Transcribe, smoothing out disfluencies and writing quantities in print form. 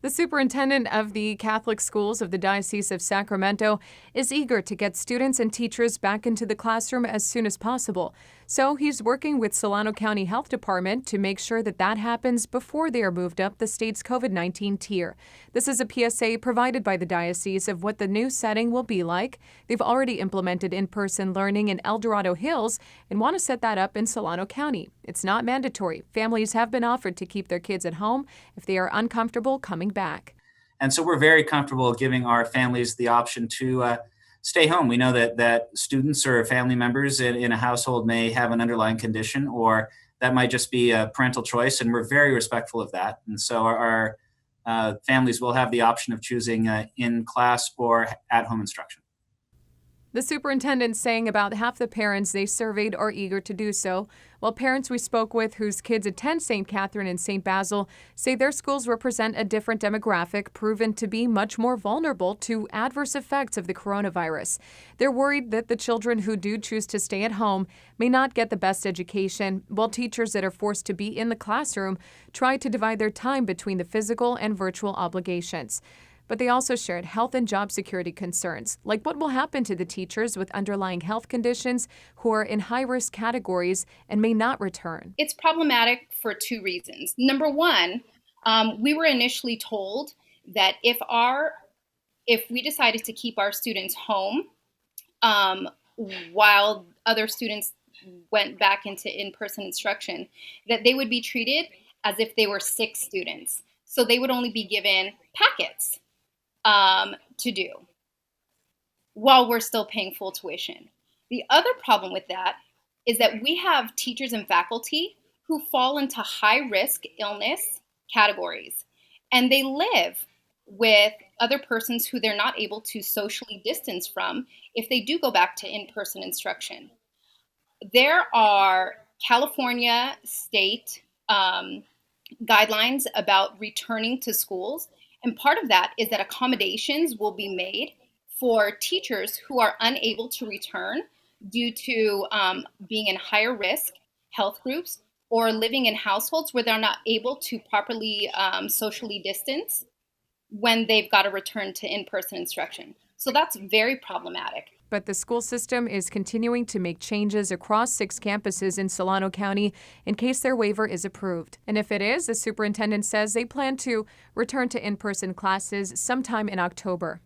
The superintendent of the Catholic schools of the Diocese of Sacramento is eager to get students and teachers back into the classroom as soon as possible. So he's working with Solano County Health Department to make sure that happens before they are moved up the state's COVID-19 tier. This is a PSA provided by the diocese of what the new setting will be like. They've already implemented in-person learning in El Dorado Hills and want to set that up in Solano County. It's not mandatory. Families have been offered to keep their kids at home if they are uncomfortable coming back. And so we're very comfortable giving our families the option to stay home. We know that students or family members in a household may have an underlying condition, or that might just be a parental choice, and we're very respectful of that. And so our families will have the option of choosing in-class or at-home instruction. The superintendent saying about half the parents they surveyed are eager to do so, while parents we spoke with whose kids attend St. Catherine and St. Basil say their schools represent a different demographic proven to be much more vulnerable to adverse effects of the coronavirus. They're worried that the children who do choose to stay at home may not get the best education, while teachers that are forced to be in the classroom try to divide their time between the physical and virtual obligations. But they also shared health and job security concerns, like what will happen to the teachers with underlying health conditions who are in high-risk categories and may not return. It's problematic for two reasons. Number one, we were initially told that if we decided to keep our students home while other students went back into in-person instruction, that they would be treated as if they were sick students. So they would only be given packets to do while we're still paying full tuition. The other problem with that is that we have teachers and faculty who fall into high-risk illness categories, and they live with other persons who they're not able to socially distance from if they do go back to in-person instruction. There are California state guidelines about returning to schools. And part of that is that accommodations will be made for teachers who are unable to return due to being in higher risk health groups or living in households where they're not able to properly socially distance when they've got to return to in-person instruction. So that's very problematic. But the school system is continuing to make changes across 6 campuses in Solano County in case their waiver is approved. And if it is, the superintendent says they plan to return to in-person classes sometime in October.